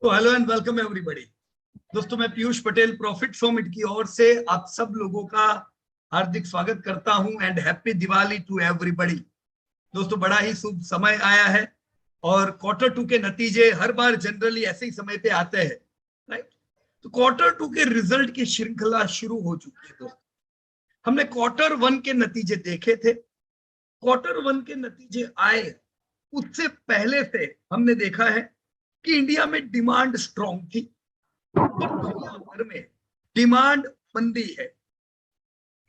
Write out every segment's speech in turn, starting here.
तो hello and welcome everybody. दोस्तों, मैं Piyush Patel profit from it की ओर से आप सब लोगों का हार्दिक स्वागत करता हूं and happy Diwali to everybody. दोस्तों, बड़ा ही शुभ समय आया है और क्वार्टर टू के नतीजे हर बार जनरली ऐसे ही समय पे आते हैं, राइट। तो क्वार्टर टू के रिजल्ट की श्रृंखला शुरू हो चुकी है। दोस्तों, हमने क्वार्टर वन के नतीजे देखे थे। क्वार्टर वन के नतीजे आए उससे पहले से हमने देखा है कि इंडिया में डिमांड स्ट्रांग थी, पर दुनिया भर में डिमांड मंदी है।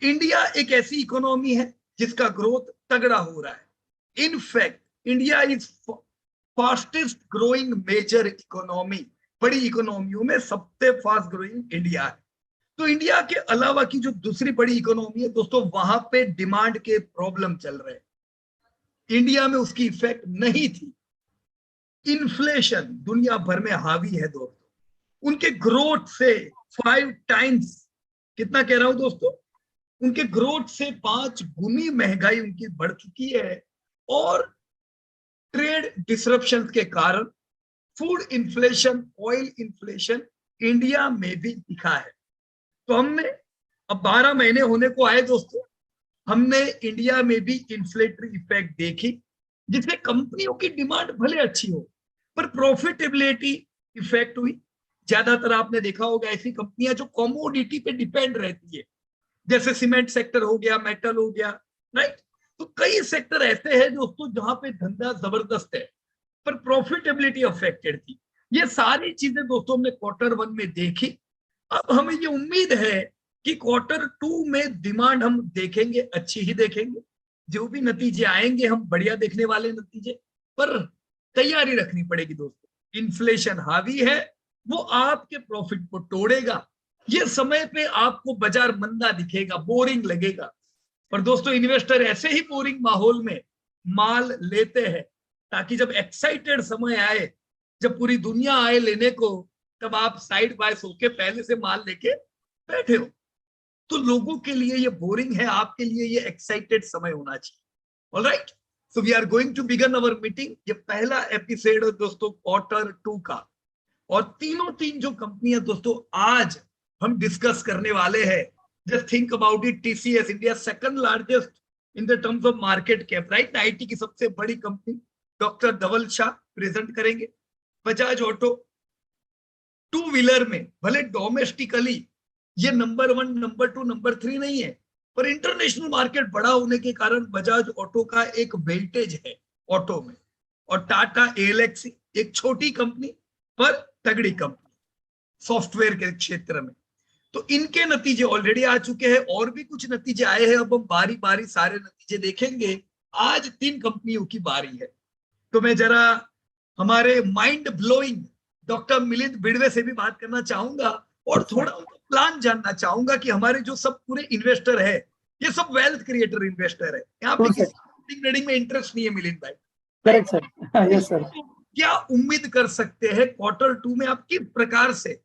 इंडिया एक ऐसी इकोनॉमी है जिसका ग्रोथ तगड़ा हो रहा है। In fact India is fastest growing major economy. बड़ी इकोनॉमियों में सबसे फास्ट ग्रोइंग इंडिया है। तो इंडिया के अलावा की जो दूसरी बड़ी इकोनॉमी है दोस्तों, वहां पे डिमांड के प्रॉब्लम चल रहे हैं। इंडिया में उसकी इफेक्ट नहीं थी। इन्फ्लेशन दुनिया भर में हावी है दोस्तों। उनके ग्रोथ से 5 टाइम्स, कितना कह रहा हूं दोस्तों, उनके ग्रोथ से 5 गुनी महंगाई उनकी बढ़ चुकी है। और ट्रेड डिसरप्शन के कारण food inflation, oil inflation India में भी दिखा है। तो हमने अब 12 महीने होने को आए दोस्तों, हमने इंडिया में भी इन्फ्लेटरी इफेक्ट देखी, जिससे कंपनियों की डिमांड भले अच्छी हो पर प्रॉफिटेबिलिटी इफेक्ट हुई। ज्यादातर आपने देखा होगा ऐसी कंपनियां जो कमोडिटी पे डिपेंड रहती है, जैसे सीमेंट सेक्टर हो गया, मेटल हो गया, राइट। तो कई सेक्टर ऐसे हैं दोस्तों जहां पे धंधा जबरदस्त है पर प्रॉफिटेबिलिटी अफेक्टेड थी। ये सारी चीजें दोस्तों हमने क्वार्टर वन में देखी। अब हमें ये उम्मीद है कि क्वार्टर टू में डिमांड हम देखेंगे, अच्छी ही देखेंगे। जो भी नतीजे आएंगे हम बढ़िया देखने वाले नतीजे, पर तैयारी रखनी पड़ेगी दोस्तों। इन्फ्लेशन हावी है, वो आपके प्रॉफिट को तोड़ेगा। ये समय पे आपको बाजार मंदा दिखेगा, बोरिंग लगेगा, पर दोस्तों इन्वेस्टर ऐसे ही बोरिंग माहौल में माल लेते हैं ताकि जब एक्साइटेड समय आए, जब पूरी दुनिया आए लेने को, तब आप साइड बाय होके पहले से माल लेके बैठे हो। तो लोगों के लिए ये बोरिंग है, आपके लिए ये एक्साइटेड समय होना चाहिए। Alright, so we are going to begin our meeting. ये पहला एपिसोड है दोस्तों क्वार्टर टू का, और तीन जो कंपनियां दोस्तों आज हम डिस्कस करने वाले हैं। Just think about it, TCS India second largest in the terms of market cap, right. IT की सबसे बड़ी कंपनी, डॉक्टर धवल शाह प्रेजेंट करेंगे। बजाज ऑटो, टू व्हीलर में भले डोमेस्टिकली ये नंबर 1, नंबर 2, नंबर 3 नहीं है, पर इंटरनेशनल मार्केट बड़ा होने के कारण बजाज ऑटो का एक वेल्टेज है ऑटो में। और टाटा एएलएक्सी एक छोटी कंपनी पर तगड़ी कंपनी सॉफ्टवेयर के क्षेत्र में। तो इनके नतीजे ऑलरेडी आ चुके हैं, और भी कुछ नतीजे आए हैं। अब हम बारी बारी सारे नतीजे देखेंगे। आज 3 कंपनियों की बारी है। तो मैं जरा हमारे mind blowing doctor Milind Bidwe से भी बात करना चाहूंगा और थोड़ा उनका प्लान जानना चाहूंगा कि हमारे जो सब पूरे इन्वेस्टर है, ये सब वेल्थ क्रिएटर इन्वेस्टर है, यहाँ पे किसी ट्रेडिंग में इंटरेस्ट नहीं है। मिलिंद भाई, करेक्ट सर, यस सर। क्या उम्मीद कर सकते हैं क्वार्टर टू में, आप किस प्रकार से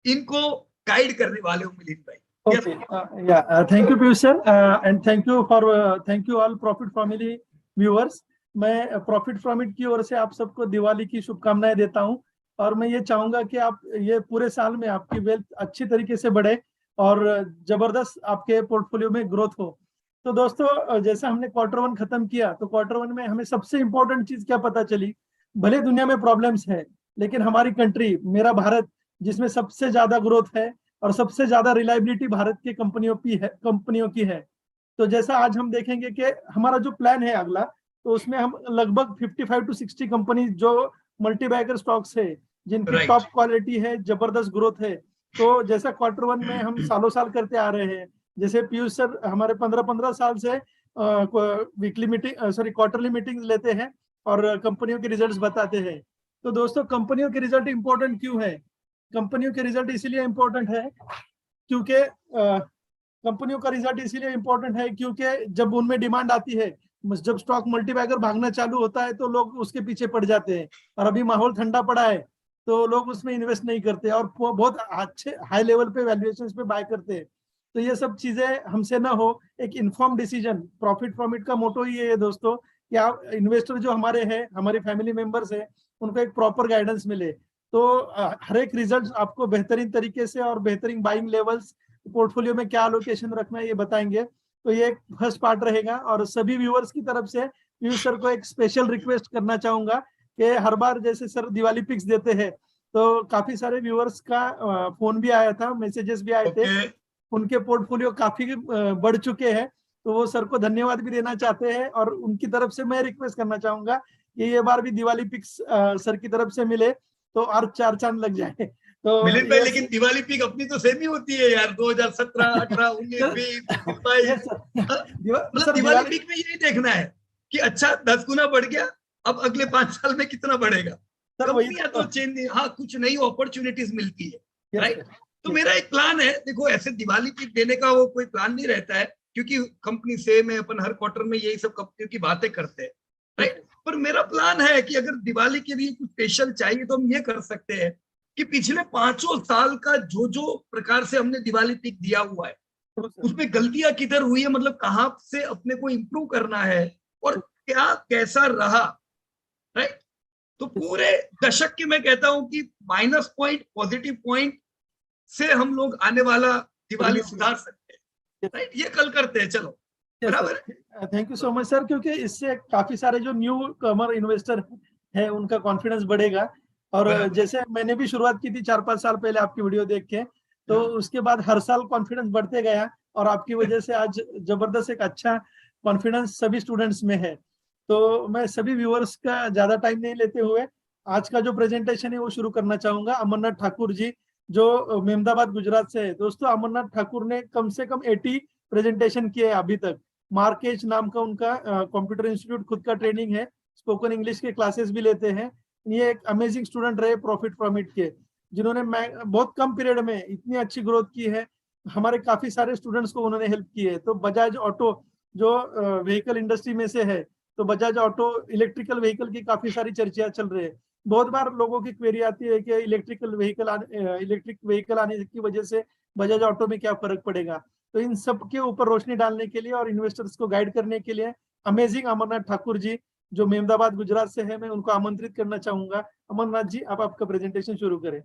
इनको गाइड करने वाले हो मिलिंद भाई? Okay, thank you Piyush sir, and thank you all profit family viewers. मैं प्रॉफिट फ्रॉम इट की ओर से आप सबको दिवाली की शुभकामनाएं देता हूं, और मैं ये चाहूंगा कि आप ये पूरे साल में आपकी वेल्थ अच्छी तरीके से बढ़े और जबरदस्त आपके पोर्टफोलियो में ग्रोथ हो। तो दोस्तों, जैसे हमने क्वार्टर वन खत्म किया, तो क्वार्टर वन में हमें सबसे इंपॉर्टेंट चीज क्या पता चली, भले दुनिया में प्रॉब्लम्स है लेकिन हमारी कंट्री, मेरा भारत, जिसमें सबसे ज्यादा ग्रोथ है और सबसे ज्यादा रिलायबिलिटी भारत की कंपनियों की है। तो जैसा आज हम देखेंगे कि हमारा जो प्लान है अगला, तो उसमें हम लगभग 55 to 60 कंपनी जो मल्टीबैगर स्टॉक्स है, जिनकी टॉप क्वालिटी है, जबरदस्त ग्रोथ है। तो जैसा क्वार्टर वन में हम सालों साल करते आ रहे हैं, जैसे पीयूष सर हमारे 15 साल से वीकली मीटिंग, क्वार्टरली मीटिंग लेते हैं और कंपनियों के रिजल्ट्स बताते हैं। तो दोस्तों, कंपनियों के रिजल्ट इंपॉर्टेंट क्यों है? कंपनियों के रिजल्ट इसीलिए इंपॉर्टेंट है क्योंकि कंपनियों का रिजल्ट इसीलिए इंपॉर्टेंट है क्योंकि जब उनमें डिमांड आती है, जब स्टॉक मल्टीबैगर भागना चालू होता है, तो लोग उसके पीछे पड़ जाते हैं। और अभी माहौल ठंडा पड़ा है तो लोग उसमें इन्वेस्ट नहीं करते और बहुत अच्छे हाई लेवल पे वैल्यूएशंस पे बाय करते हैं। तो ये सब चीजें हमसे ना हो, एक inform decision, profit from it का मोटो ही है दोस्तों, कि आप इन्वेस्टर जो हमारे हैं, हमारी फैमिली मेंबर्स हैं, उनको एक प्रॉपर गाइडेंस मिले। तो हर एक रिजल्ट आपको बेहतरीन तरीके से और बेहतरीन बाइंग लेवल्स, पोर्टफोलियो में क्या एलोकेशन रखना है ये बताएंगे। तो ये एक फर्स्ट पार्ट रहेगा। और सभी व्यूअर्स की तरफ से पीयूष सर को एक स्पेशल रिक्वेस्ट करना चाहूंगा कि हर बार जैसे सर दिवाली पिक्स देते हैं, तो काफी सारे व्यूअर्स का फोन भी आया था, मैसेजेस भी आए थे, उनके पोर्टफोलियो काफी बढ़ चुके हैं, तो वो सर को धन्यवाद भी देना चाहते हैं। और उनकी तरफ से मैं रिक्वेस्ट करना चाहूंगा कि ये बार भी दिवाली पिक्स सर की तरफ से मिले तो और 4 चांद लग जाए। तो मिलिंद भाई, लेकिन दिवाली पिक अपनी तो सेम ही होती है यार, 2017, 18, 19, 20, 22। मतलब दिवाली पिक में यही देखना है कि अच्छा 10 गुना बढ़ गया, अब अगले 5 साल में कितना बढ़ेगा। कंपनियां तो चेंज, हाँ कुछ नई अपॉर्चुनिटीज मिलती है, राइट। तो मेरा एक प्लान है, देखो ऐसे दिवाली पिक देने का वो कोई प्लान नहीं रहता है, क्योंकि कंपनी से में अपन हर क्वार्टर में यही सब कंपनियों की बातें करते हैं, राइट। पर मेरा प्लान है कि अगर दिवाली के लिए कुछ स्पेशल चाहिए तो हम ये कर सकते हैं कि पिछले 5 साल का जो जो प्रकार से हमने दिवाली पिक दिया हुआ है, उसमें गलतियां किधर हुई है, मतलब कहां से अपने को इंप्रूव करना है और क्या कैसा रहा, राइट। तो पूरे दशक की मैं कहता हूं कि माइनस पॉइंट पॉजिटिव पॉइंट से हम लोग आने वाला दिवाली सुधार सकते हैं, राइट। ये कल करते हैं, चलो बराबर। Thank you so much sir, क्योंकि इससे काफी सारे जो न्यू कमर इन्वेस्टर है उनका कॉन्फिडेंस बढ़ेगा। और जैसे मैंने भी शुरुआत की थी 4-5 साल पहले आपकी वीडियो देख के, तो उसके बाद हर साल कॉन्फिडेंस बढ़ते गया और आपकी वजह से आज जबरदस्त एक अच्छा कॉन्फिडेंस सभी स्टूडेंट्स में है। तो मैं सभी व्यूअर्स का ज्यादा टाइम नहीं लेते हुए आज का जो प्रेजेंटेशन है वो शुरू करना चाहूंगा। अमरनाथ ठाकुर जी जो मेहमदाबाद गुजरात से है। दोस्तों अमरनाथ ठाकुर ने कम से कम 80 प्रेजेंटेशन किए अभी तक। मार्केज नाम का उनका कंप्यूटर इंस्टीट्यूट खुद का ट्रेनिंग है, स्पोकन इंग्लिश के क्लासेस भी लेते हैं। ये एक अमेजिंग स्टूडेंट रहे प्रॉफिट फ्रॉम इट के, जिन्होंने बहुत कम पीरियड में इतनी अच्छी ग्रोथ की है। हमारे काफी सारे स्टूडेंट्स को उन्होंने हेल्प की है। तो बजाज ऑटो जो व्हीकल इंडस्ट्री में से है, तो बजाज ऑटो इलेक्ट्रिकल व्हीकल की काफी सारी चर्चा चल रही है। बहुत बार लोगों की क्वेरी आती है कि इलेक्ट्रिक व्हीकल आने की वजह से बजाज ऑटो में क्या फर्क पड़ेगा। तो इन सब के ऊपर रोशनी डालने के लिए और इन्वेस्टर्स को गाइड करने के लिए अमेजिंग अमरनाथ ठाकुर जी जो मेहमदाबाद गुजरात से है, मैं उनको आमंत्रित करना चाहूंगा। अमरनाथ जी आप आपका प्रेजेंटेशन शुरू करें।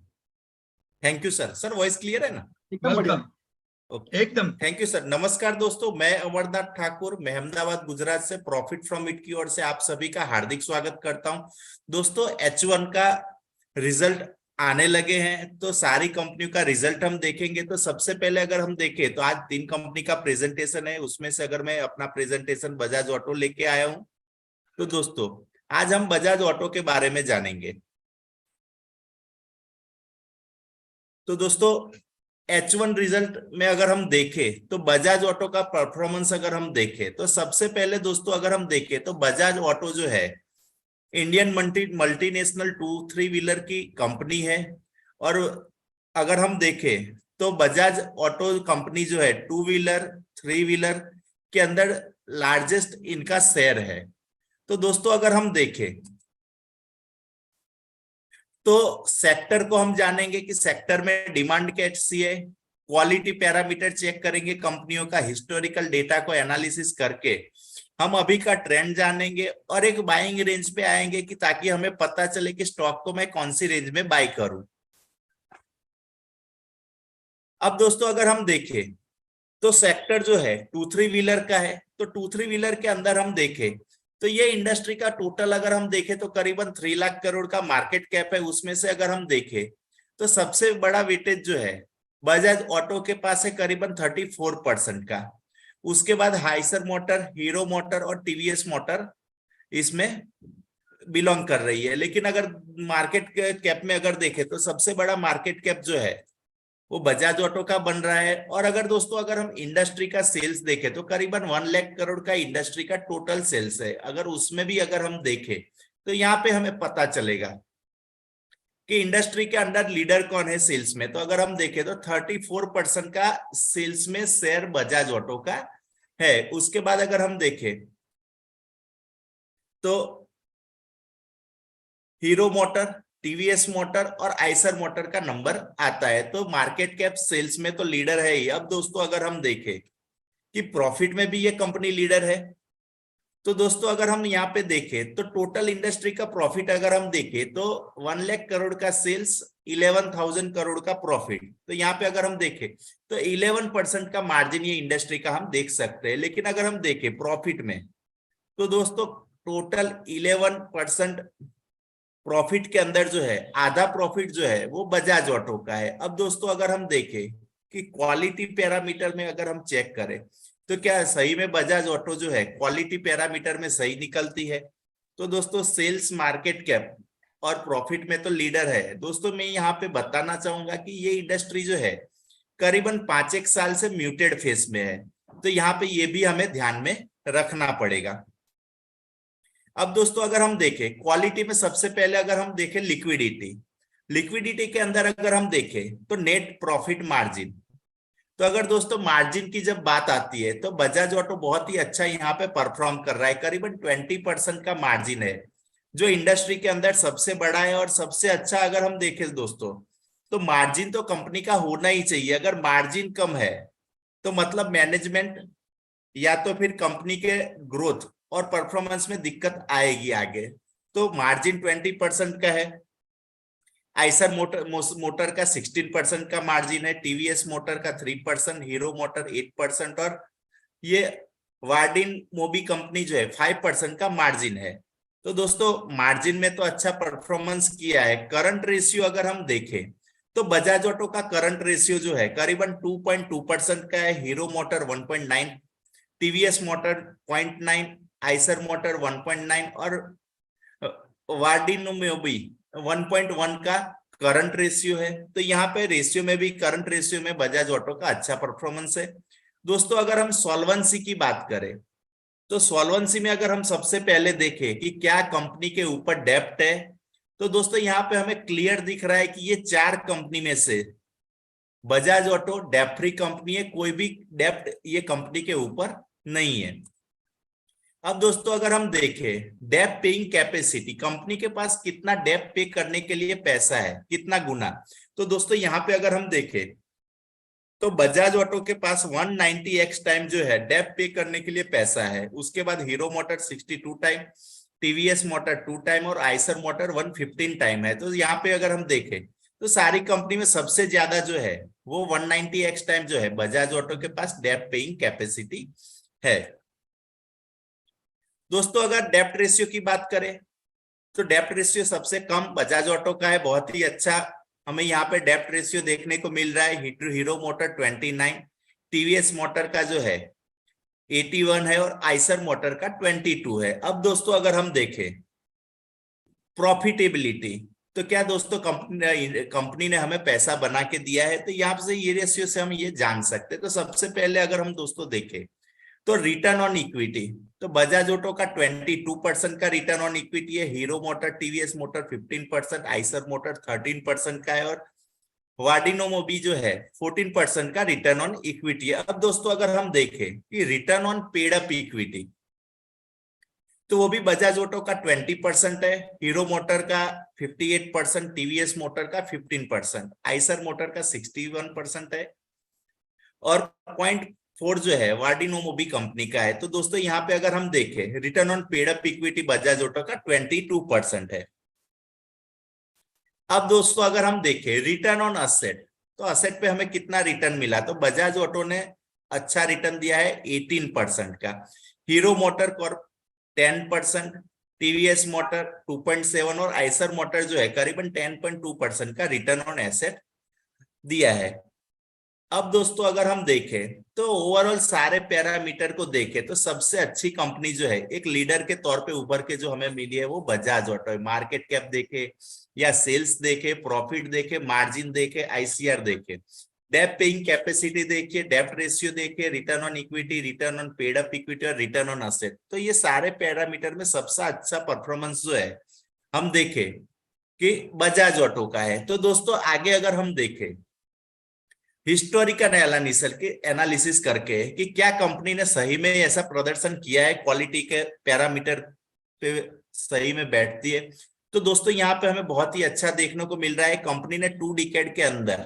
Thank you sir. Sir voice clear है ना? एकदम बढ़िया, एकदम। Thank you sir. नमस्कार दोस्तों, मैं अमरनाथ ठाकुर मेहमदाबाद गुजरात से प्रॉफिट फ्रॉम इट की ओर से आप सभी का हार्दिक स्वागत करता हूं। दोस्तों H1 का रिजल्ट आने लगे हैं, तो सारी कंपनियों का रिजल्ट हम देखेंगे। तो सबसे पहले अगर हम देखें तो आज 3 कंपनी का प्रेजेंटेशन है, उसमें से अगर मैं अपना प्रेजेंटेशन बजाज ऑटो लेके आया हूं। तो दोस्तों आज हम बजाज ऑटो के बारे में जानेंगे। तो दोस्तों H1 रिजल्ट में अगर हम देखें तो बजाज ऑटो का परफॉर्मेंस अगर हम देखें तो सबसे पहले दोस्तों अगर हम देखें तो बजाज ऑटो जो है इंडियन मल्टीनेशनल 2-3 व्हीलर की कंपनी है। और अगर हम देखें तो बजाज ऑटो कंपनी जो है 2 व्हीलर 3 व्हीलर के अंदर लार्जेस्ट इनका शेयर है। तो दोस्तों अगर हम देखें तो सेक्टर को हम जानेंगे कि सेक्टर में डिमांड कैसी है, क्वालिटी पैरामीटर चेक करेंगे, कंपनियों का हिस्टोरिकल डेटा को एनालिसिस करके हम अभी का ट्रेंड जानेंगे और एक बाइंग रेंज पे आएंगे कि ताकि हमें पता चले कि स्टॉक को मैं कौन सी रेंज में बाय करूं। अब दोस्तों अगर हम देखें तो सेक्टर जो है 2-3 व्हीलर का है। तो 2-3 व्हीलर के अंदर हम देखें तो ये इंडस्ट्री का टोटल अगर हम देखें तो करीबन 3 लाख करोड़ का मार्केट कैप है। उसमें से अगर हम देखें तो सबसे बड़ा वेटेज जो है बजाज ऑटो के पास है करीबन 34% का। उसके बाद हाइसर मोटर, हीरो मोटर और टीवीएस मोटर इसमें बिलोंग कर रही है। लेकिन अगर मार्केट कैप में अगर देखें तो सबसे बड़ा मार्केट कैप जो है वो बजाज ऑटो का बन रहा है। और अगर दोस्तों अगर हम इंडस्ट्री का सेल्स देखें तो करीबन 1 लाख करोड़ का इंडस्ट्री का टोटल सेल्स है। अगर उसमें भी अगर हम देखें तो यहाँ पे हमें पता चलेगा कि इंडस्ट्री के अंदर लीडर कौन है सेल्स में। तो अगर हम देखें तो 34% का सेल्स में शेयर बजाज ऑटो का है। उसके बाद अगर हम देखें तो हीरो मोटर, टीवीएस मोटर और आइसर मोटर का नंबर आता है। तो मार्केट कैप सेल्स में तो लीडर है ही। अब दोस्तों अगर हम देखें कि प्रॉफिट में भी ये कंपनी लीडर है तो दोस्तों अगर हम यहाँ पे देखें तो टोटल इंडस्ट्री का प्रॉफिट अगर हम देखें तो 1 लाख करोड़ का सेल्स, 11,000 करोड़ का प्रॉफिट। तो यहाँ पे अगर हम देखें तो 11% का मार्जिन ये इंडस्ट्री का हम देख सकते हैं। लेकिन अगर हम देखें प्रॉफिट में तो दोस्तों टोटल 11% प्रॉफिट के अंदर जो है आधा प्रॉफिट जो है वो बजाज ऑटो का है। अब दोस्तों अगर हम देखें कि क्वालिटी पैरामीटर में अगर हम चेक करें तो क्या सही में बजाज ऑटो जो है क्वालिटी पैरामीटर में सही निकलती है? तो दोस्तों सेल्स, मार्केट कैप और प्रॉफिट में तो लीडर है। दोस्तों मैं यहाँ पे बताना चाहूंगा कि ये इंडस्ट्री जो है करीबन 5-1 साल से म्यूटेड फेस में है, तो यहाँ पे ये भी हमें ध्यान में रखना पड़ेगा। अब दोस्तों अगर हम देखें क्वालिटी में सबसे पहले अगर हम देखें लिक्विडिटी के अंदर अगर हम देखें तो नेट प्रॉफिट मार्जिन। तो अगर दोस्तों मार्जिन की जब बात आती है तो बजाज ऑटो बहुत ही अच्छा यहाँ पे परफॉर्म कर रहा है। करीबन 20% का मार्जिन है जो इंडस्ट्री के अंदर सबसे बड़ा है और सबसे अच्छा। अगर हम देखें दोस्तों तो मार्जिन तो कंपनी का होना ही चाहिए। अगर मार्जिन कम है तो मतलब मैनेजमेंट या तो फिर कंपनी के ग्रोथ और परफॉर्मेंस में दिक्कत आएगी आगे। तो मार्जिन 20% का है। आइसर मोटर का 16% का मार्जिन है, टीवीएस मोटर का 3%, हीरो मोटर 8% और ये वार्डिन मोबी कंपनी जो है 5% का मार्जिन है। तो दोस्तों मार्जिन में तो अच्छा परफॉर्मेंस किया है। करंट रेशियो अगर हम देखें तो बजाज ऑटो का करंट रेशियो जो है करीबन 2.2% का है, hero motor 1.9, TVS motor 0.9, Eicher motor 1.9 और वार्डिनो में भी 1.1 का करंट रेशियो है। तो यहाँ पे रेशियो में भी, करंट रेशियो में बजाज ऑटो का अच्छा परफॉर्मेंस है। दोस्तों अगर हम सॉल्वेंसी की बात करें तो सॉल्वेंसी में अगर हम सबसे पहले देखें कि क्या कंपनी के ऊपर डेप्ट है तो दोस्तों यहाँ पे हमें क्लियर दिख रहा है कि ये 4 कंपनी में से बजाज ऑटो डेप्ट फ्री कंपनी है, कोई भी डेप्ट ये कंपनी के ऊपर नहीं है। अब दोस्तों अगर हम देखें डेप्ट पेइंग कैपेसिटी, कंपनी के पास कितना डेप्ट पे करने के लिए पैसा है, कितना गुना। तो दोस्तों यहाँ पे अगर हम देखें तो बजाज ऑटो के पास 190x टाइम जो है डेप्ट पे करने के लिए पैसा है। उसके बाद hero motor 62 time, TVS motor 2 time और आइसर मोटर 115 टाइम है। तो यहाँ पे अगर हम देखें तो सारी कंपनी में सबसे ज्यादा जो है वो 190x टाइम जो है बजाज ऑटो के पास डेप्ट पेइंग कैपेसिटी है। दोस्तों अगर डेप्ट रेशियो की बात करें तो डेप्ट रेशियो सबसे कम बजाज ऑटो का है, बहुत ही अच्छा हमें यहाँ पे डेप्ट रेशियो देखने को मिल रहा है। हीरो मोटर 29, टीवीएस मोटर का जो है 81 है और आइसर मोटर का 22 है। अब दोस्तों अगर हम देखें प्रॉफिटेबिलिटी तो क्या दोस्तों कंपनी ने हमें पैसा बना के दिया है, तो यहाँ से ये रेशियो से हम ये जान सकते हैं। तो सबसे पहले अगर हम दोस्तों देखें तो रिटर्न ऑन इक्विटी, तो बजाज ऑटो का 22% का रिटर्न ऑन इक्विटी है, hero motor TVS motor 15%, Eicher motor 13% का है और वार्डिनो मोबी जो है 14% का रिटर्न ऑन इक्विटी है। अब दोस्तों अगर हम देखें कि return on paid up equity तो वो भी बजाज ऑटो का 20% है, हीरो मोटर का 58%, टीवीएस मोटर का 15%, आइसर मोटर का 61% है और 0.4 जो है वार्डिनो मोबी कंपनी का है। तो दोस्तों यहाँ पे अगर हम देखें return on paid up equity Bajaj auto का 22% है। अब दोस्तों अगर हम देखें रिटर्न ऑन असेट तो असेट पे हमें कितना रिटर्न मिला, तो बजाज ऑटो ने अच्छा रिटर्न दिया है 18% का, hero motor Corp 10%, TVS motor 2.7 और आइसर मोटर जो है करीबन 10.2% का रिटर्न ऑन एसेट दिया है। अब दोस्तों अगर हम देखें तो ओवरऑल सारे पैरामीटर को देखें तो सबसे अच्छी कंपनी जो है एक लीडर के तौर पे उभर के जो हमें मिली है वो बजाज ऑटो है। मार्केट कैप देखे या सेल्स देखे, प्रॉफिट देखे, मार्जिन देखे, आईसीआर देखे, डेप्ट पेइंग कैपेसिटी देखिए, डेप्ट रेशियो देखिए, return on equity, return on paid up equity और रिटर्न ऑन असेट, तो ये सारे पैरामीटर में सबसे अच्छा परफॉर्मेंस जो है हम देखें कि बजाज ऑटो का है। तो दोस्तों आगे अगर हम देखें हिस्टोरिकल एनालिसिस करके कि क्या कंपनी ने सही में ऐसा प्रदर्शन किया है, क्वालिटी के पैरामीटर पे सही में बैठती है, तो दोस्तों यहाँ पे हमें बहुत ही अच्छा देखने को मिल रहा है। कंपनी ने 2 डिकेड के अंदर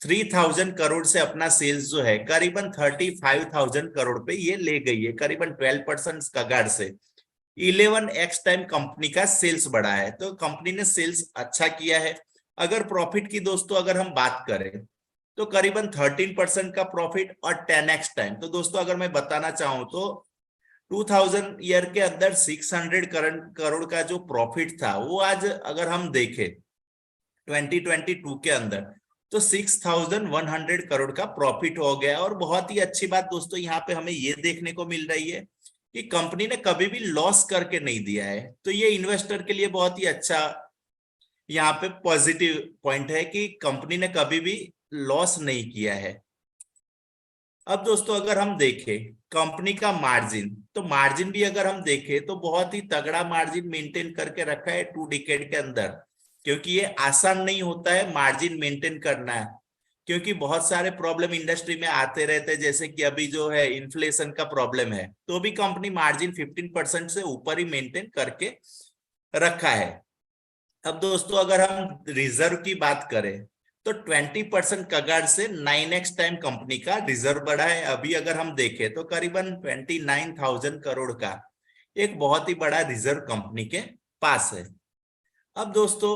3000 करोड़ से अपना सेल्स जो है करीबन 35,000 करोड़ पे ये ले गई है, करीबन 12% कगार से 11x टाइम कंपनी का सेल्स बढ़ा है, तो कंपनी ने सेल्स अच्छा किया है। अगर प्रॉफिट की दोस्तों अगर हम बात करें तो करीबन 13% का प्रॉफिट और 10x टाइम। तो दोस्तों अगर मैं बताना चाहूं तो 2000 ईयर के अंदर 600 करोड़ का जो प्रॉफिट था वो आज अगर हम देखें 2022 के अंदर तो 6100 करोड़ का प्रॉफिट हो गया। और बहुत ही अच्छी बात दोस्तों यहाँ पे हमें ये देखने को मिल रही है कि कंपनी ने कभी भी लॉस करके नहीं दिया है। तो ये इन्वेस्टर के लिए बहुत ही अच्छा यहाँ पे पॉजिटिव पॉइंट है कि कंपनी ने कभी भी लॉस नहीं किया है। अब दोस्तों अगर हम देखें कंपनी का मार्जिन, तो मार्जिन भी अगर हम देखें तो बहुत ही तगड़ा मार्जिन मेंटेन करके रखा है 2 डिकेड के अंदर, क्योंकि ये आसान नहीं होता है मार्जिन मेंटेन करना, क्योंकि बहुत सारे प्रॉब्लम इंडस्ट्री में आते रहते हैं, जैसे कि अभी जो है इन्फ्लेशन का प्रॉब्लम है, तो भी कंपनी मार्जिन 15% से ऊपर ही मेंटेन करके रखा है। अब दोस्तों अगर हम रिजर्व की बात करें तो 20% कगार से 9x टाइम कंपनी का रिजर्व बढ़ा है। अभी अगर हम देखें तो करीबन 29,000 करोड़ का एक बहुत ही बड़ा रिजर्व कंपनी के पास है। अब दोस्तों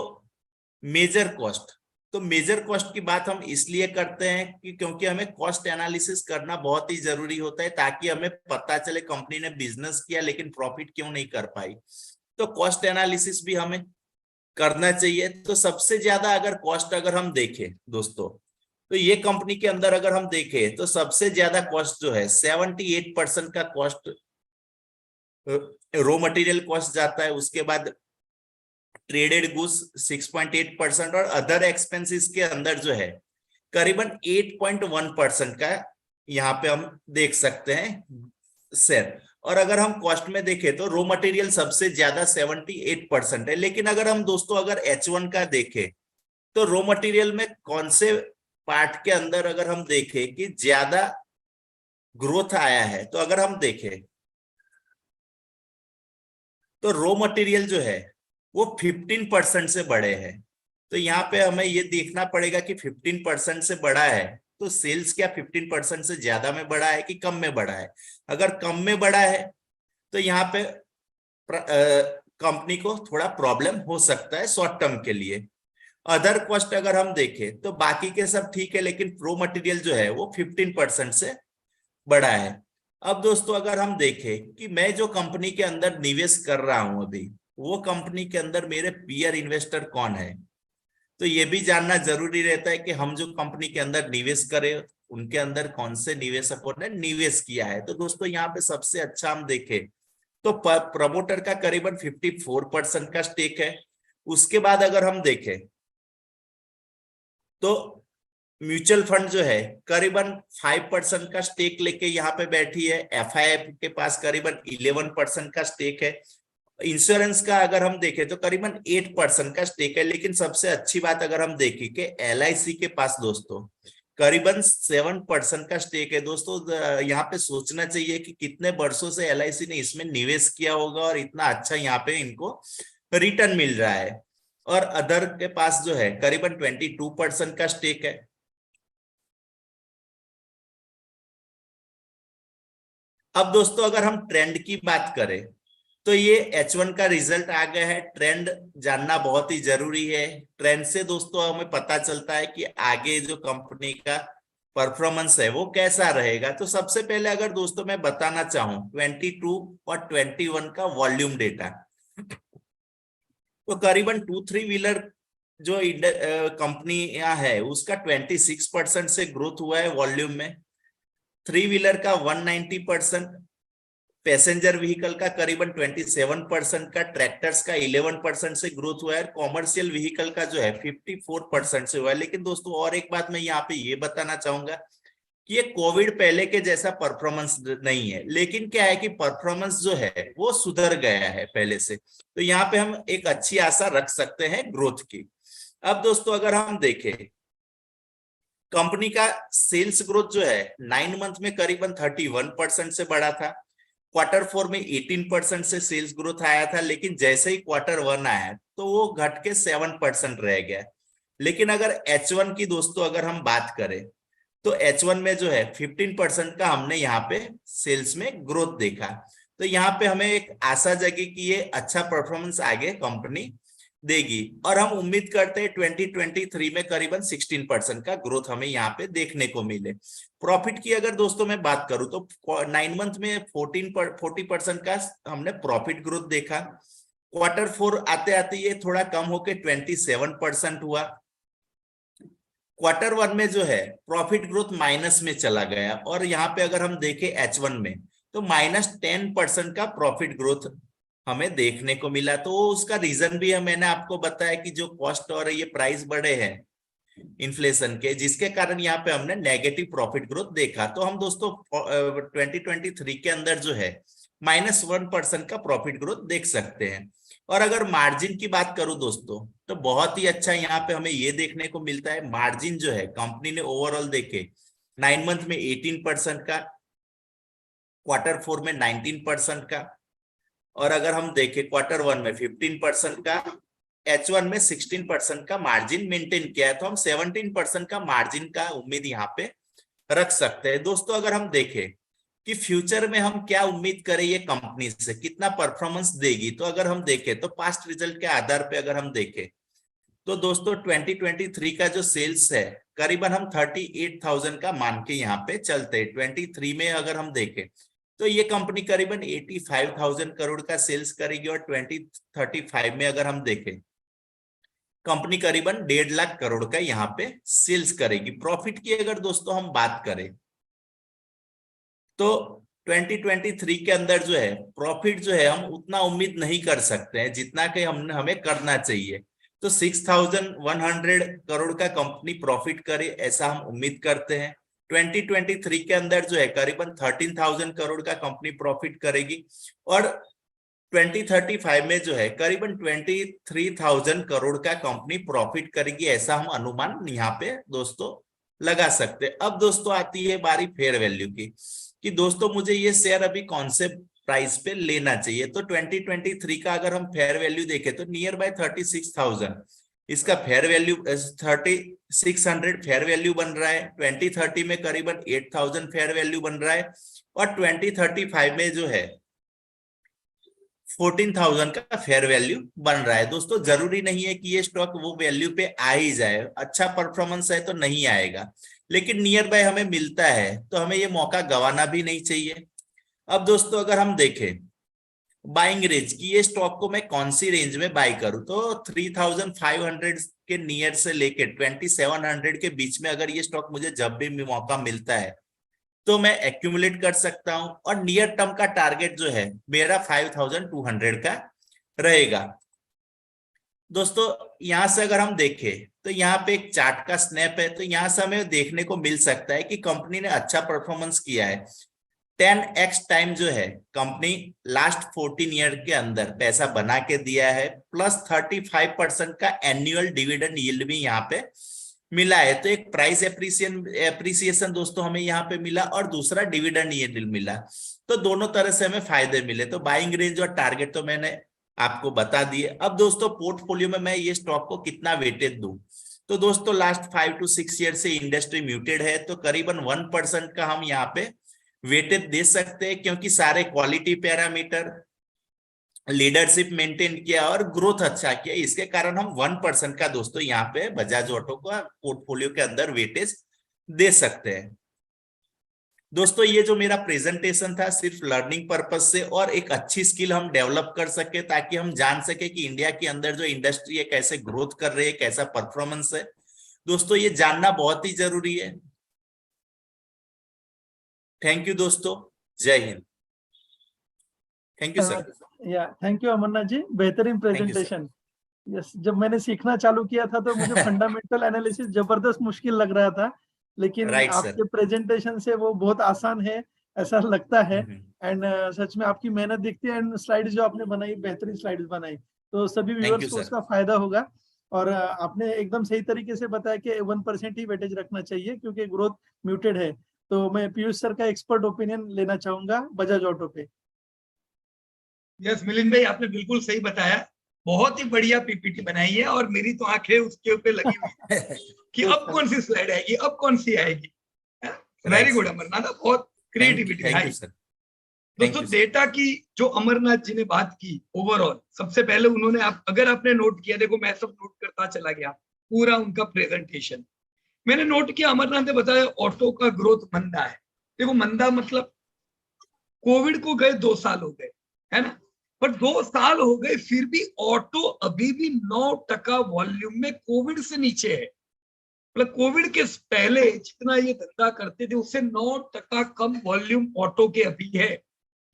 मेजर कॉस्ट, तो मेजर कॉस्ट की बात हम इसलिए करते हैं कि क्योंकि हमें कॉस्ट एनालिसिस करना बहुत ही जरूरी होता है, ताकि हमें पता चले कंपनी ने बिजनेस किया लेकिन प्रॉफिट क्यों नहीं कर पाई। तो कॉस्ट एनालिसिस भी हमें करना चाहिए। तो सबसे ज्यादा अगर कॉस्ट अगर हम देखें दोस्तों तो ये कंपनी के अंदर अगर हम देखें तो सबसे ज्यादा कॉस्ट जो है 78% का कॉस्ट रॉ मटेरियल कॉस्ट जाता है, उसके बाद ट्रेडेड गुड्स 6.8% और अदर एक्सपेंसेस के अंदर जो है करीबन 8.1% का यहाँ पे हम देख सकते हैं शेयर। और अगर हम कॉस्ट में देखें तो रॉ मटेरियल सबसे ज्यादा 78% है। लेकिन अगर हम दोस्तों अगर H1 का देखें तो रॉ मटेरियल में कौन से पार्ट के अंदर अगर हम देखें कि ज्यादा ग्रोथ आया है, तो अगर हम देखें तो रॉ मटेरियल जो है वो 15% से बढ़े हैं। तो यहाँ पे हमें ये देखना पड़ेगा कि 15% से बढ़ा है तो सेल्स क्या 15% से ज्यादा में बढ़ा है कि कम में बढ़ा है। अगर कम में बढ़ा है तो यहाँ पे कंपनी को थोड़ा प्रॉब्लम हो सकता है शॉर्ट टर्म के लिए। अदर कॉस्ट अगर हम देखें तो बाकी के सब ठीक है, लेकिन रॉ मटेरियल जो है वो 15% से बढ़ा है। अब दोस्तों अगर हम देखें कि मैं जो कंपनी के अंदर निवेश कर रहा हूं अभी, वो कंपनी के अंदर मेरे पीयर इन्वेस्टर कौन है, तो ये भी जानना जरूरी रहता है कि हम जो कंपनी के अंदर निवेश करें उनके अंदर कौन से निवेशकों ने निवेश किया है। तो दोस्तों यहाँ पे सबसे अच्छा हम देखें तो प्रमोटर का करीबन 54% का स्टेक है। उसके बाद अगर हम देखें तो म्यूचुअल फंड जो है करीबन 5% का स्टेक लेके यहाँ पे बैठी है। एफआईआई के पास करीबन 11% का स्टेक है। इंश्योरेंस का अगर हम देखें तो करीबन 8% का स्टेक है। लेकिन सबसे अच्छी बात अगर हम देखें कि एलआईसी के पास दोस्तों करीबन 7% का स्टेक है। दोस्तों यहाँ पे सोचना चाहिए कि कितने वर्षों से एलआईसी ने इसमें निवेश किया होगा और इतना अच्छा यहाँ पे इनको रिटर्न मिल रहा है। और अदर के पास जो है करीबन 22% का स्टेक है। अब दोस्तों अगर हम ट्रेंड की बात करें तो ये H1 का रिजल्ट आ गया है। ट्रेंड जानना बहुत ही जरूरी है। ट्रेंड से दोस्तों हमें पता चलता है कि आगे जो कंपनी का परफॉर्मेंस है वो कैसा रहेगा। तो सबसे पहले अगर दोस्तों मैं बताना चाहूं 22 और 21 का वॉल्यूम डेटा, तो करीबन 2-3 व्हीलर जो कंपनी है उसका 26% से ग्रोथ हुआ है वॉल्यूम में। 3 व्हीलर का 190%, पैसेंजर व्हीकल का करीबन 27% का, ट्रैक्टर्स का 11% से ग्रोथ हुआ है। कॉमर्शियल व्हीकल का जो है 54% से हुआ है। लेकिन दोस्तों और एक बात मैं यहाँ पे ये बताना चाहूंगा कि ये कोविड पहले के जैसा परफॉर्मेंस नहीं है, लेकिन क्या है कि परफॉर्मेंस जो है वो सुधर गया है पहले से। तो यहाँ पे हम एक अच्छी आशा रख सकते हैं ग्रोथ की। अब दोस्तों अगर हम देखें कंपनी का सेल्स ग्रोथ जो है 9 मंथ में करीबन 31% से बढ़ा था। Q4 में 18% से सेल्स ग्रोथ आया था, लेकिन जैसे ही Q1 आया तो वो घट के 7% रह गया। लेकिन अगर H1 की दोस्तों अगर हम बात करें तो H1 में जो है 15% का हमने यहाँ पे सेल्स में ग्रोथ देखा। तो यहाँ पे हमें एक आशा जगी कि ये अच्छा परफॉर्मेंस आगे कंपनी देगी, और हम उम्मीद करते हैं 2023 में करीबन 16% का ग्रोथ हमें यहाँ पे देखने को मिले। प्रॉफिट की अगर दोस्तों मैं बात करूं तो 9 मंथ में 40% का हमने प्रॉफिट ग्रोथ देखा। Q4 आते आते ये थोड़ा कम होके 27% हुआ। Q1 में जो है प्रॉफिट ग्रोथ माइनस में चला गया, और यहाँ पे अगर हम देखें H1 में तो -10% का प्रॉफिट ग्रोथ हमें देखने को मिला। तो उसका रीजन भी है, मैंने आपको बताया कि जो कॉस्ट और ये प्राइस बढ़े हैं इन्फ्लेशन के, जिसके कारण यहाँ पे हमने नेगेटिव प्रॉफिट ग्रोथ देखा। तो हम दोस्तों 2023 के अंदर जो है -1% का प्रॉफिट ग्रोथ देख सकते हैं। और अगर मार्जिन की बात करूं दोस्तों तो बहुत ही अच्छा यहाँ पे हमें ये देखने को मिलता है, मार्जिन जो है कंपनी ने ओवरऑल देखे 9 मंथ में 18% का, Q4 में 19% का, और अगर हम देखें Q1 में 15% का, H1 में 16% का मार्जिन मेंटेन किया है। तो हम 17% का मार्जिन का उम्मीद यहाँ पे रख सकते हैं। दोस्तों अगर हम देखें कि फ्यूचर में हम क्या उम्मीद करें ये कंपनी से, कितना परफॉर्मेंस देगी, तो अगर हम देखें तो पास्ट रिजल्ट के आधार पे अगर हम देखें तो दोस्तों 2023 का जो सेल्स है करीबन हम 38,000 का मान के यहाँ पे चलते हैं। 23 में अगर हम देखें तो ये कंपनी करीबन 85,000 करोड़ का सेल्स करेगी, और 2035 में अगर हम देखें कंपनी करीबन 1.5 लाख करोड़ का यहाँ पे सेल्स करेगी। प्रॉफिट की अगर दोस्तों हम बात करें तो 2023 के अंदर जो है प्रॉफिट जो है हम उतना उम्मीद नहीं कर सकते हैं जितना कि हमें करना चाहिए। तो 6,100 करोड़ का कंपनी प्रॉफिट करे ऐसा हम उम्मीद करते हैं। 2023 के अंदर जो है करीबन 13,000 करोड़ का कंपनी प्रॉफिट करेगी, और 2035 में जो है करीबन 23,000 करोड़ का कंपनी प्रॉफिट करेगी, ऐसा हम अनुमान यहाँ पे दोस्तों लगा सकते हैं। अब दोस्तों आती है बारी फेयर वैल्यू की, कि दोस्तों मुझे ये शेयर अभी कौन से प्राइस पे लेना चाहिए। तो 2023 का अगर हम फेयर वैल्यू देखें तो नियर बाय 36,000 इसका फेयर वैल्यू, 3600 फेयर वैल्यू बन रहा है। 2030 में करीबन 8,000 फेयर वैल्यू बन रहा है, और 2035 में जो है 14,000 का फेयर वैल्यू बन रहा है। दोस्तों जरूरी नहीं है कि ये स्टॉक वो वैल्यू पे आ ही जाए, अच्छा परफॉर्मेंस है तो नहीं आएगा, लेकिन नियर बाय हमें मिलता है तो हमें ये मौका गंवाना भी नहीं चाहिए। अब दोस्तों अगर हम देखें बाइंग रेंज की, ये स्टॉक को मैं कौन सी रेंज में बाई करूं, तो 3,500 के नियर से लेके 2,700 के बीच में अगर ये स्टॉक मुझे जब भी मौका मिलता है तो मैं एक्यूमुलेट कर सकता हूं, और नियर टर्म का टारगेट जो है मेरा 5,200 का रहेगा। दोस्तों यहां से अगर हम देखें तो यहाँ पे एक चार्ट का स्नैप है, तो यहां से हमें देखने को मिल सकता है कि कंपनी ने अच्छा परफॉर्मेंस किया है। 10x टाइम जो है कंपनी लास्ट 14 ईयर के अंदर पैसा बना के दिया है, प्लस 35% का एनुअल डिविडेंड यील्ड भी यहाँ पे मिला है। तो एक प्राइस एप्रिसिएशन दोस्तों हमें यहाँ पे मिला, और दूसरा डिविडेंड यील्ड मिला, तो दोनों तरह से हमें फायदे मिले। तो बाइंग रेंज और टारगेट तो मैंने आपको बता दिए। अब दोस्तों पोर्टफोलियो में मैं ये स्टॉक को कितना वेटेज दूं, तो दोस्तों लास्ट 5 to 6 ईयर से इंडस्ट्री म्यूटेड है, तो करीबन 1% का हम यहाँ पे वेटेज दे सकते हैं, क्योंकि सारे क्वालिटी पैरामीटर, लीडरशिप मेंटेन किया और ग्रोथ अच्छा किया, इसके कारण हम 1% का दोस्तों यहाँ पे बजाज ऑटो का पोर्टफोलियो के अंदर वेटेज दे सकते हैं। दोस्तों ये जो मेरा प्रेजेंटेशन था सिर्फ लर्निंग पर्पस से, और एक अच्छी स्किल हम डेवलप कर सके ताकि हम जान सके कि इंडिया के अंदर जो इंडस्ट्री है कैसे ग्रोथ कर रही है, कैसा परफॉर्मेंस है। दोस्तों ये जानना बहुत ही जरूरी है। थैंक यू दोस्तों, जय हिंद। Thank you sir. या थैंक यू अमरनाथ जी, बेहतरीन प्रेजेंटेशन। यस, जब मैंने सीखना चालू किया था तो मुझे फंडामेंटल एनालिसिस जबरदस्त मुश्किल लग रहा था, लेकिन आपके प्रेजेंटेशन से वो बहुत आसान है ऐसा लगता है। एंड सच में आपकी मेहनत दिखती है, एंड स्लाइड्स जो आपने बनाई, बेहतरीन स्लाइड्स बनाई, तो सभी व्यूअर्स को उसका फायदा होगा। और आपने एकदम सही तरीके से बताया कि 1% ही वेटेज रखना चाहिए क्योंकि ग्रोथ म्यूटेड है। तो मैं पीयूष सर का एक्सपर्ट ओपिनियन लेना चाहूंगा बजाज ऑटो पे। यस मिलिंद भाई, आपने बिल्कुल सही बताया, बहुत ही बढ़िया पीपीटी बनाई है, और मेरी तो आंखें उसके ऊपर लगी हुई है कि अब कौन सी स्लाइड आएगी, अब कौन सी आएगी। वेरी गुड अमरनाथ, बहुत क्रिएटिविटी है। दोस्तों डेटा की जो अमरनाथ जी ने बात की ओवरऑल, सबसे पहले उन्होंने अगर आपने नोट किया, देखो मैं सब नोट करता चला गया पूरा उनका प्रेजेंटेशन, मैंने नोट किया अमरनाथ ने बताया ऑटो का ग्रोथ मंदा है। देखो मंदा मतलब कोविड को गए 2 साल हो गए, है ना, पर 2 साल हो गए फिर भी ऑटो अभी भी 9% वॉल्यूम में कोविड से नीचे है। मतलब कोविड के पहले जितना ये धंधा करते थे उससे 9% कम वॉल्यूम ऑटो के अभी है।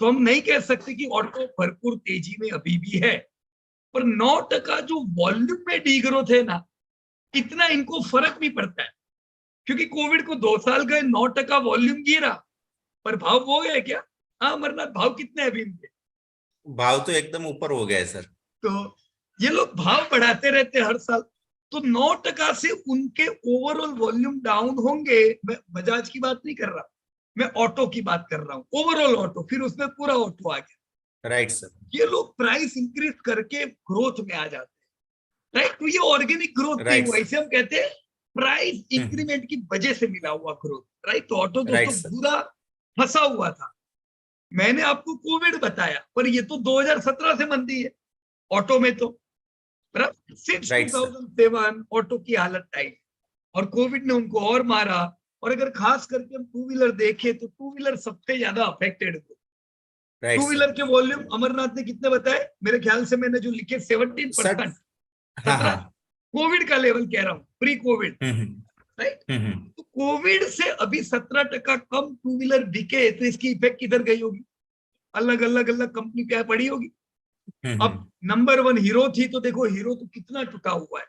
तो हम नहीं कह सकते कि ऑटो भरपूर तेजी में अभी भी है, पर 9% जो वॉल्यूम में डीग्रोथ है ना, इतना इनको फर्क नहीं पड़ता है, क्योंकि कोविड को 2 साल गए, 9% वॉल्यूम गिरा, पर भाव वो गए क्या? हाँ अमरनाथ, भाव कितने अभी इनके? भाव तो एकदम ऊपर हो गया है सर। तो ये लोग भाव बढ़ाते रहते हर साल, तो 9% से उनके ओवरऑल वॉल्यूम डाउन होंगे। मैं बजाज की बात नहीं कर रहा, मैं ऑटो की बात कर रहा हूँ, ओवरऑल ऑटो, फिर उसमें पूरा ऑटो आ गया। Right sir. ये लोग प्राइस इंक्रीज करके ग्रोथ में आ जाते हैं, राइट। तो ये ऑर्गेनिक ग्रोथ नहीं हुआ, इसे हम कहते हैं प्राइस इंक्रीमेंट की वजह से मिला हुआ ग्रोथ, राइट। तो ऑटो दोस्तों पूरा फंसा हुआ था। मैंने आपको कोविड बताया, पर ये तो 2017 से मंदी है ऑटो में, तो सिंस 2007 ऑटो की हालत टाइट, और कोविड ने उनको और मारा। और अगर खास करके हम टू व्हीलर देखें तो टू व्हीलर सबसे ज्यादा अफेक्टेड है। टू व्हीलर के वॉल्यूम अमरनाथ ने कितने बताए? मेरे ख्याल से मैंने जो लिखे 17%, 17 कोविड का लेवल कह रहा हूँ, प्री कोविड, राइट। तो कोविड से अभी 17% कम टू व्हीलर बिके, तो इसकी इफेक्ट किधर गई होगी? अलग अलग कंपनी क्या पड़ी होगी। अब नंबर 1 हीरो थी, तो देखो हीरो तो कितना टूटा हुआ है।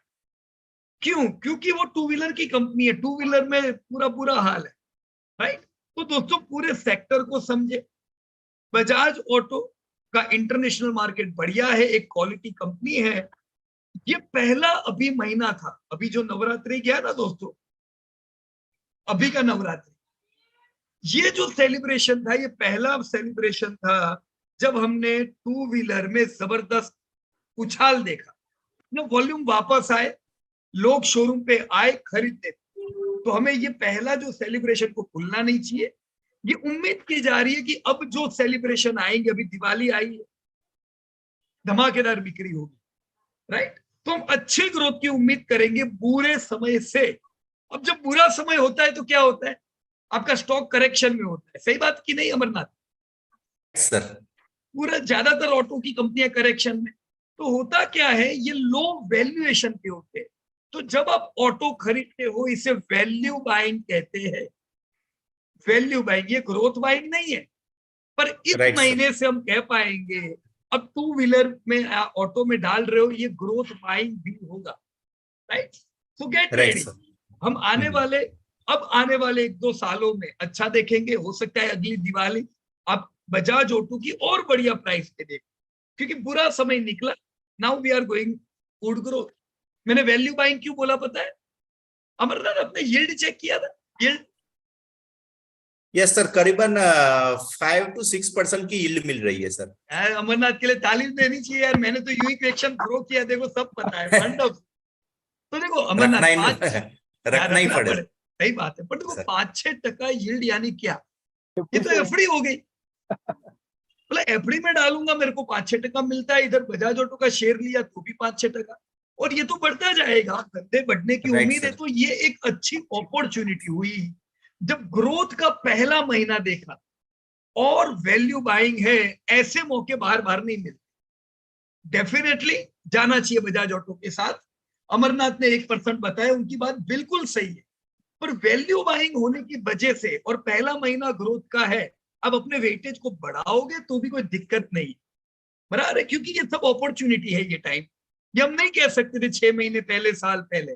क्यों? क्योंकि वो टू व्हीलर की कंपनी है, टू व्हीलर में पूरा बुरा हाल है, राइट। तो दोस्तों पूरे सेक्टर को समझे, बजाज ऑटो का इंटरनेशनल मार्केट बढ़िया है, एक क्वालिटी कंपनी है। ये पहला अभी महीना था, अभी जो नवरात्रि गया ना दोस्तों, अभी का नवरात्रि, ये जो सेलिब्रेशन था, ये पहला सेलिब्रेशन था जब हमने टू व्हीलर में जबरदस्त उछाल देखा। वॉल्यूम वापस आए, लोग शोरूम पे आए खरीदने, तो हमें ये पहला जो सेलिब्रेशन को भूलना नहीं चाहिए। ये उम्मीद की जा रही है कि अब जो सेलिब्रेशन आएंगे, अभी दिवाली आई है, धमाकेदार बिक्री होगी, राइट। तो हम अच्छे ग्रोथ की उम्मीद करेंगे बुरे समय से। अब जब बुरा समय होता है तो क्या होता है? आपका स्टॉक करेक्शन में होता है, सही बात की नहीं अमरनाथ? सर पूरा ज्यादातर ऑटो की कंपनियां करेक्शन में, तो होता क्या है, ये लो वैल्यूएशन पे होते हैं। तो जब आप ऑटो खरीदते हो, इसे वैल्यू बाइंग कहते हैं। वैल्यू बाइंग, ये ग्रोथ बाइंग नहीं है। पर इस महीने से हम कह पाएंगे, अब टू व्हीलर में ऑटो में डाल रहे हो, ये ग्रोथ बाइंग भी होगा, राइट। सो गेट रेडी। हम आने वाले 1-2 सालों में अच्छा देखेंगे। हो सकता है अगली दिवाली आप बजाज ऑटो की और बढ़िया प्राइस पे देखें, क्योंकि बुरा समय निकला। Now we are going good growth. मैंने वैल्यू बाइंग क्यों बोला पता है अमरनाथ? अपने यील्ड चेक किया था, यील्ड। यस सर, करीबन 5 to 6% की यील्ड मिल रही है सर। अमरनाथ के लिए तालीम देनी चाहिए यार, मैंने तो यूं ही क्वेश्चन थ्रो किया, देखो सब पता है। तो देखो अमरनाथ, रखना ही पड़े, सही बात है। पर देखो 5-6% यील्ड यानी क्या? ये तो एफडी हो गई। मतलब एफडी में डालूंगा, मेरे को 5-6% मिलता है, इधर बजाज ऑटो का शेयर लिया तो भी 5-6%, और ये तो बढ़ता जाएगा, धंधे बढ़ने की उम्मीद है। तो ये एक अच्छी अपॉर्चुनिटी हुई जब ग्रोथ का पहला महीना देखा, और वैल्यू बाइंग है। ऐसे मौके बार बार नहीं मिलते। डेफिनेटली जाना चाहिए बजाज ऑटो के साथ। अमरनाथ ने 1% बताया, उनकी बात बिल्कुल सही है, पर वैल्यू बाइंग होने की वजह से, और पहला महीना ग्रोथ का है, अब अपने वेटेज को बढ़ाओगे तो भी कोई दिक्कत नहीं, बराबर है, क्योंकि ये सब अपॉर्चुनिटी है। ये टाइम, ये हम नहीं कह सकते थे 6 महीने पहले, साल पहले,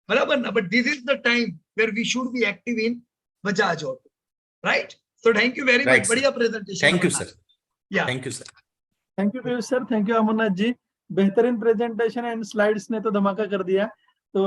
बराबर ना। But this is the time where we should be active in Bajaj Auto, right. So thank you very much, बढ़िया presentation. Thank you sir. Thank you sir. Thank you Piyush sir, thank you Amarnath ji. बेहतरीन प्रेजेंटेशन एंड स्लाइड्स ने तो धमाका कर दिया।